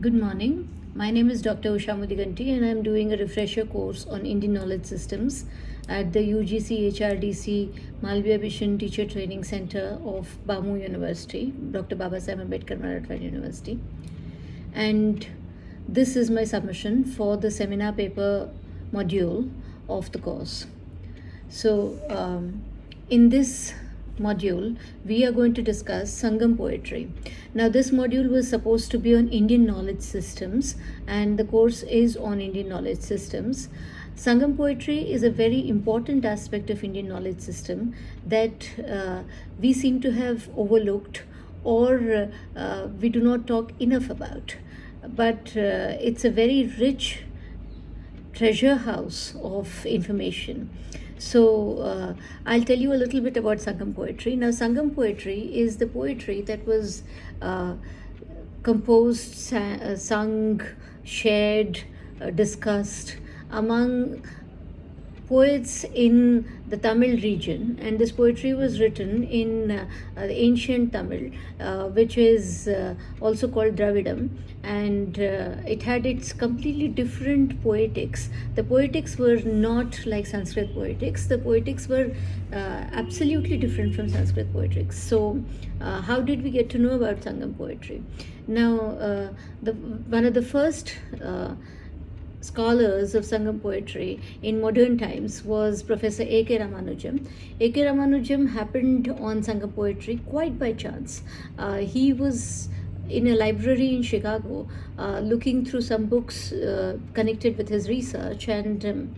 Good morning. My name is Dr. Usha Mudiganti and I am doing a refresher course on Indian Knowledge Systems at the UGC HRDC Malviya Mission Teacher Training Center of BAMU University, Dr. Babasaheb Ambedkar Marathwada University. And this is my submission for the seminar paper module of the course. So, in this module, we are going to discuss Sangam Poetry. Now, this module was supposed to be on Indian knowledge systems, and the course is on Indian knowledge systems. Sangam Poetry is a very important aspect of Indian knowledge system that we seem to have overlooked or we do not talk enough about. But it's a very rich treasure house of information. So I'll tell you a little bit about Sangam Poetry. Now, Sangam Poetry is the poetry that was composed, sung, shared, discussed among poets in the Tamil region, and this poetry was written in the ancient Tamil, which is also called Dravidam, and it had its completely different poetics. The poetics were not like Sanskrit poetics. The poetics were absolutely different from Sanskrit poetics. So how did we get to know about Sangam poetry? Now, one of the first scholars of Sangam poetry in modern times was Professor A.K. Ramanujam. A.K. Ramanujam happened on Sangam poetry quite by chance. He was in a library in Chicago looking through some books connected with his research and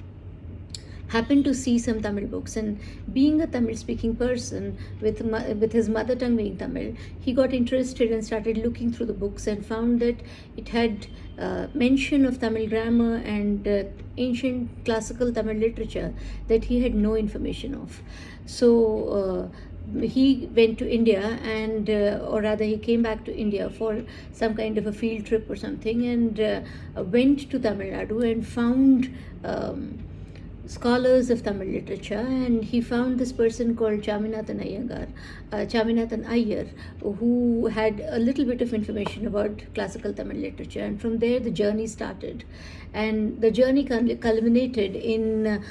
happened to see some Tamil books, and being a Tamil speaking person with his mother tongue being Tamil, he got interested and started looking through the books and found that it had mention of Tamil grammar and ancient classical Tamil literature that he had no information of. So he went to India and or rather he came back to India for some kind of a field trip or something, and went to Tamil Nadu and found scholars of Tamil literature, and he found this person called Chaminathan Iyer, who had a little bit of information about classical Tamil literature, and from there the journey started, and the journey culminated in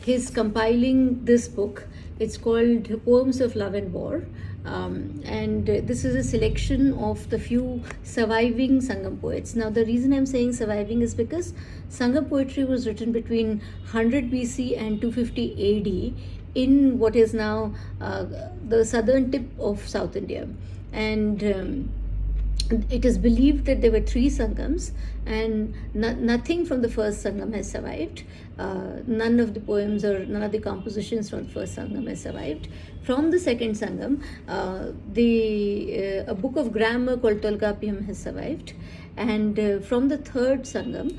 his compiling this book. It's called Poems of Love and War. And this is a selection of the few surviving Sangam poets. Now, the reason I'm saying surviving is because Sangam poetry was written between 100 BC and 250 AD in what is now the southern tip of South India. And it is believed that there were 3 Sangams, and nothing from the first Sangam has survived. None of the poems or none of the compositions from the first Sangam has survived. From the second Sangam, a book of grammar called Tolkappiyam has survived. And from the third Sangam,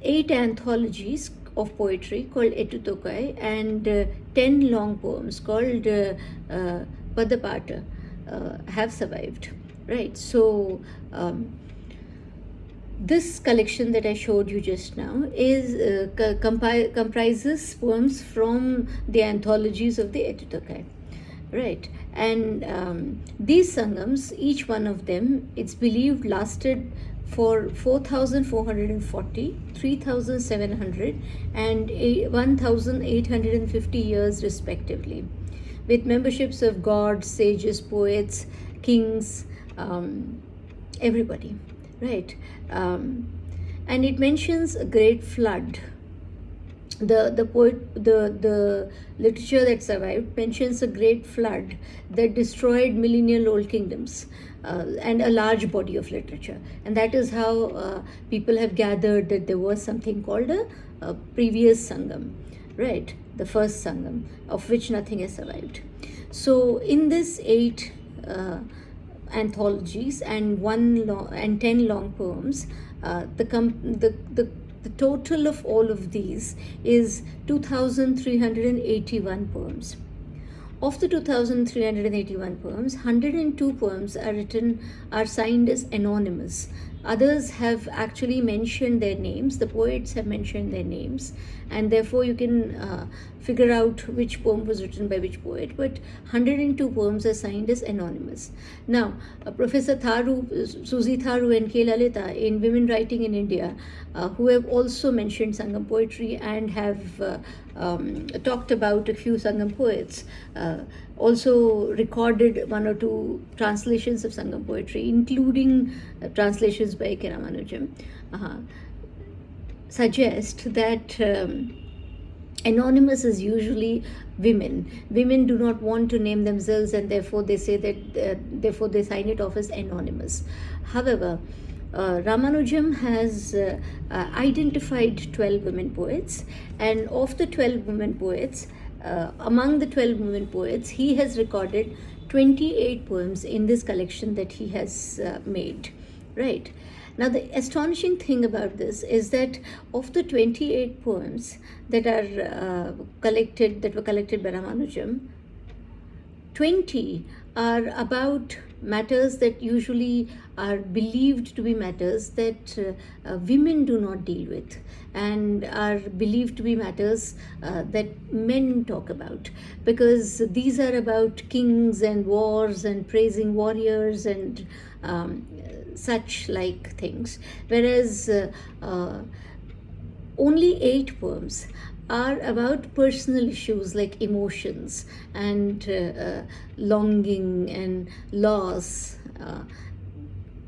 8 anthologies of poetry called Etutokai and 10 long poems called Padapata have survived, right? So this collection that I showed you just now is comprises poems from the anthologies of the Etutokai, right? And these sangams, each one of them, it's believed lasted for 4,440, 3,700 and 1,850 years respectively, with memberships of gods, sages, poets, kings, everybody, right? And it mentions a great flood. The literature that survived mentions a great flood that destroyed millennial old kingdoms and a large body of literature, and that is how people have gathered that there was something called a previous Sangam, right? The first Sangam, of which nothing has survived. So in this 8 anthologies and 10 long poems, the total of all of these is 2,381 poems. Of the 2,381 poems, 102 poems are signed as anonymous. Others have actually mentioned their names, the poets have mentioned their names, and therefore you can figure out which poem was written by which poet. But 102 poems are signed as anonymous. Now, Professor Tharu, Susie Tharu, and K. Lalita in Women Writing in India, who have also mentioned Sangam poetry and have talked about a few Sangam poets, also recorded one or two translations of Sangam poetry, including translations by K. Ramanujam, suggest that anonymous is usually women. Women do not want to name themselves, and therefore they say that, therefore they sign it off as anonymous. However, Ramanujam has identified 12 women poets, and of the 12 women poets, among the 12 women poets, he has recorded 28 poems in this collection that he has made, right? Now, the astonishing thing about this is that of the 28 poems that are that were collected by Ramanujam, 20 are about matters that usually are believed to be matters that women do not deal with, and are believed to be matters that men talk about, because these are about kings and wars and praising warriors and such like things, whereas only 8 poems are about personal issues like emotions and longing and loss,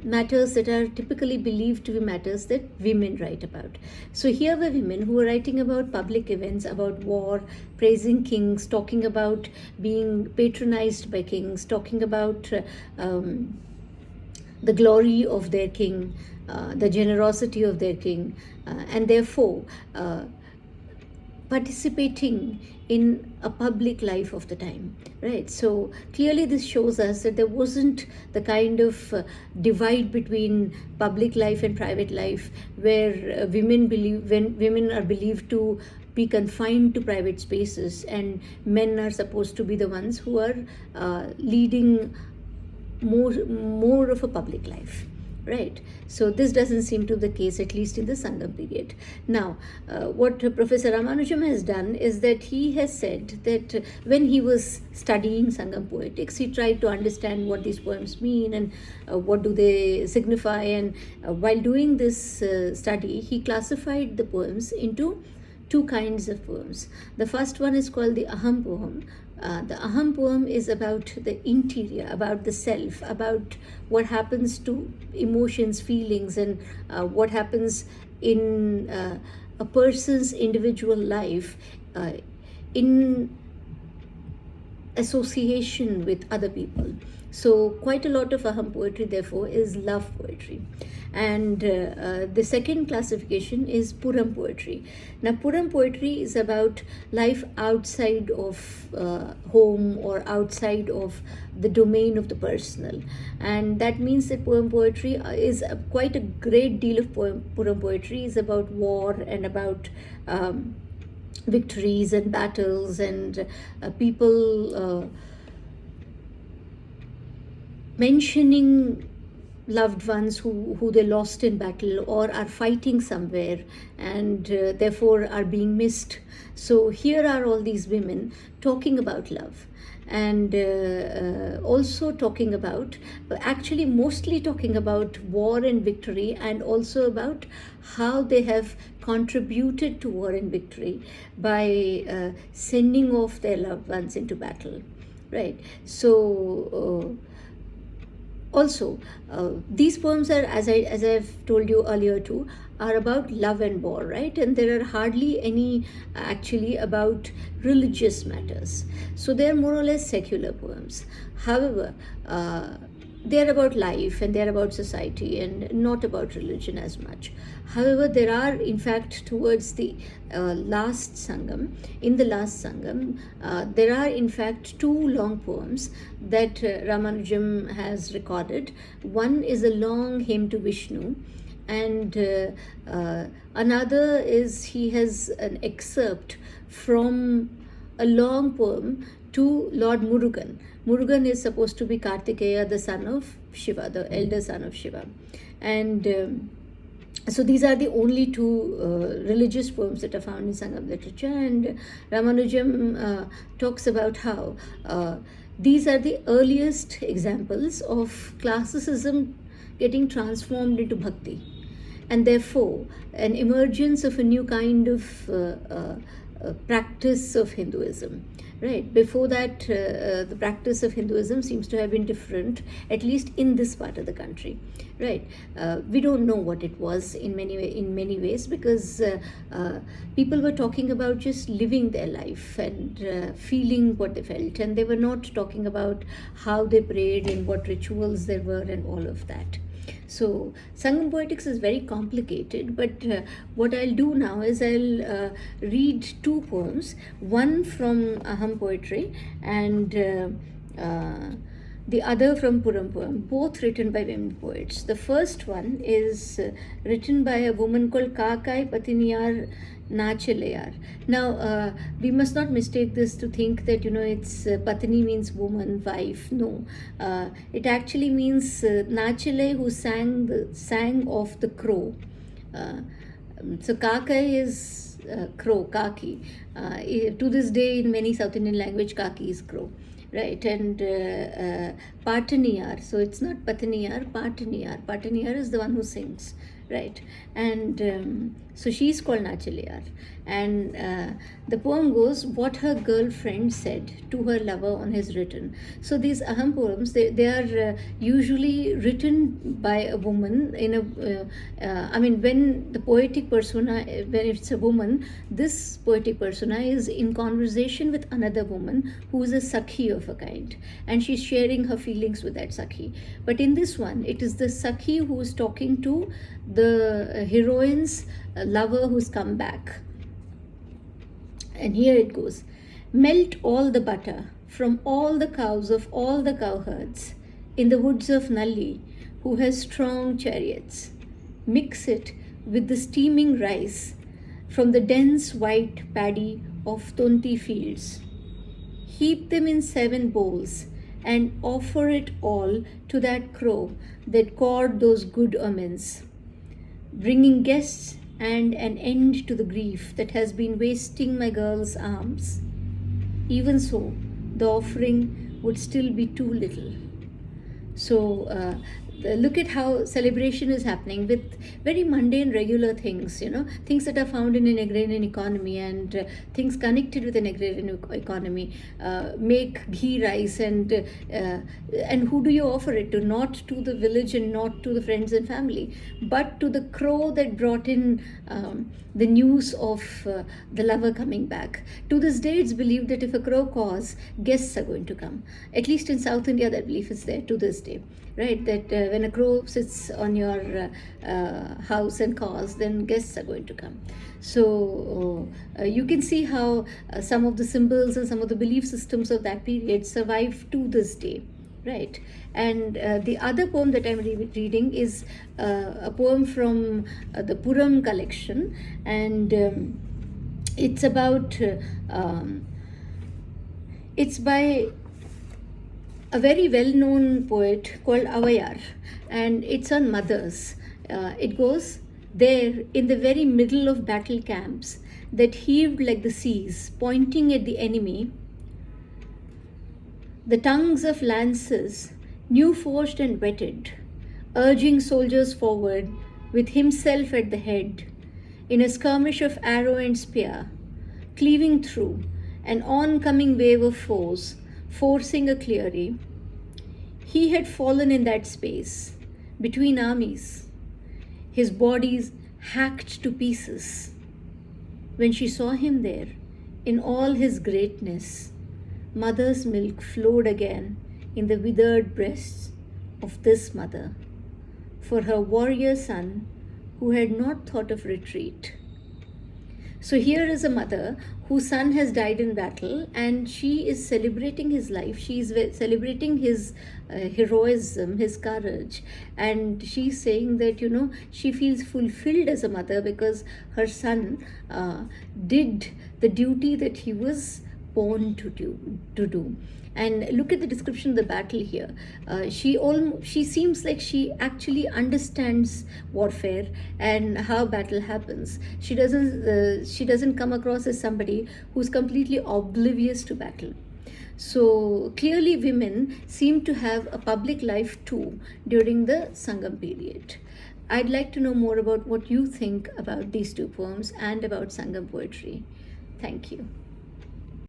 matters that are typically believed to be matters that women write about. So here were women who were writing about public events, about war, praising kings, talking about being patronized by kings, talking about the glory of their king, the generosity of their king, and therefore participating in a public life of the time, right? So clearly this shows us that there wasn't the kind of divide between public life and private life where women are believed to be confined to private spaces, and men are supposed to be the ones who are leading more of a public life, right? So this doesn't seem to be the case, at least in the Sangam period. Now, what Professor Ramanujam has done is that he has said that when he was studying Sangam poetics, he tried to understand what these poems mean and what do they signify, and while doing this study, he classified the poems into 2 kinds of poems. The first one is called the Aham poem. The Aham poem is about the interior, about the self, about what happens to emotions, feelings, and what happens in a person's individual life in association with other people. So quite a lot of Aham poetry, therefore, is love poetry. And the second classification is Puram poetry. Now, Puram poetry is about life outside of home or outside of the domain of the personal. And that means that Puram poetry is quite a great deal of Puram poetry is about war and about victories and battles and people mentioning loved ones who they lost in battle or are fighting somewhere and therefore are being missed. So here are all these women talking about love and also talking about, actually mostly talking about war and victory, and also about how they have contributed to war and victory by sending off their loved ones into battle, right? So also, these poems are, as I've told you earlier too, are about love and war, right? And there are hardly any actually about religious matters. So they are more or less secular poems. However, they are about life and they are about society and not about religion as much. However, there are, in fact, towards the last Sangam, in the last Sangam, there are, in fact, 2 long poems that Ramanujam has recorded. One is a long hymn to Vishnu, and another is he has an excerpt from a long poem to Lord Murugan. Murugan is supposed to be Kartikeya, the son of Shiva, the elder son of Shiva. And so these are the only two religious poems that are found in Sangam literature. And Ramanujam talks about how these are the earliest examples of classicism getting transformed into bhakti, and therefore an emergence of a new kind of practice of Hinduism. Right. Before that, the practice of Hinduism seems to have been different, at least in this part of the country. Right. We don't know what it was in many ways, because people were talking about just living their life and feeling what they felt, and they were not talking about how they prayed and what rituals there were and all of that. So Sangam Poetics is very complicated, but what I'll do now is I'll read two poems, one from Aham Poetry and the other from Puram Poem, both written by women poets. The first one is written by a woman called Kakai Patiniyar Nachalayar. Now, we must not mistake this to think that, it's Patini means woman, wife. No. It actually means Nachale, who sang of the crow. So Kakai is crow, kaki. To this day, in many South Indian language, kaki is crow. Right, and Pataniyar, so it's not Pataniyar, Pataniyar. Pataniyar is the one who sings, right? And so she's called Nachalayar. And the poem goes, what her girlfriend said to her lover on his return. So these Aham poems, they are usually written by a woman in a, when the poetic persona, when it's a woman, this poetic persona is in conversation with another woman who is a Sakhi of a kind. And she's sharing her feelings with that Sakhi. But in this one, it is the Sakhi who is talking to the heroine's lover who's come back. And here it goes. Melt all the butter from all the cows of all the cowherds in the woods of Nalli, who has strong chariots. Mix it with the steaming rice from the dense white paddy of Tonti fields. Heap them in 7 bowls and offer it all to that crow that cawed those good omens, bringing guests and an end to the grief that has been wasting my girl's arms. Even so, the offering would still be too little. So look at how celebration is happening with very mundane, regular things, things that are found in an agrarian economy and things connected with an agrarian economy. Make ghee rice and who do you offer it to? Not to the village and not to the friends and family, but to the crow that brought in the news of the lover coming back. To this day, it's believed that if a crow caws, guests are going to come. At least in South India, that belief is there to this day. Right, that when a crow sits on your house and caws, then guests are going to come. So you can see how some of the symbols and some of the belief systems of that period survive to this day. Right, and the other poem that I'm reading is a poem from the Puram collection, and it's about it's by a very well-known poet called Avayar, and it's on mothers. It goes, there in the very middle of battle camps that heaved like the seas, pointing at the enemy, the tongues of lances, new forged and whetted, urging soldiers forward with himself at the head, in a skirmish of arrow and spear, cleaving through an oncoming wave of foes, forcing a clearing. He had fallen in that space between armies, his body hacked to pieces. When she saw him there, in all his greatness, mother's milk flowed again in the withered breasts of this mother, for her warrior son who had not thought of retreat. So here is a mother whose son has died in battle, and she is celebrating his life. She is celebrating his heroism, his courage, and she's saying that she feels fulfilled as a mother because her son did the duty that he was born to do. And look at the description of the battle here. She seems like she actually understands warfare and how battle happens. She doesn't come across as somebody who's completely oblivious to battle. So clearly, women seem to have a public life too during the Sangam period. I'd like to know more about what you think about these two poems and about Sangam poetry. Thank you.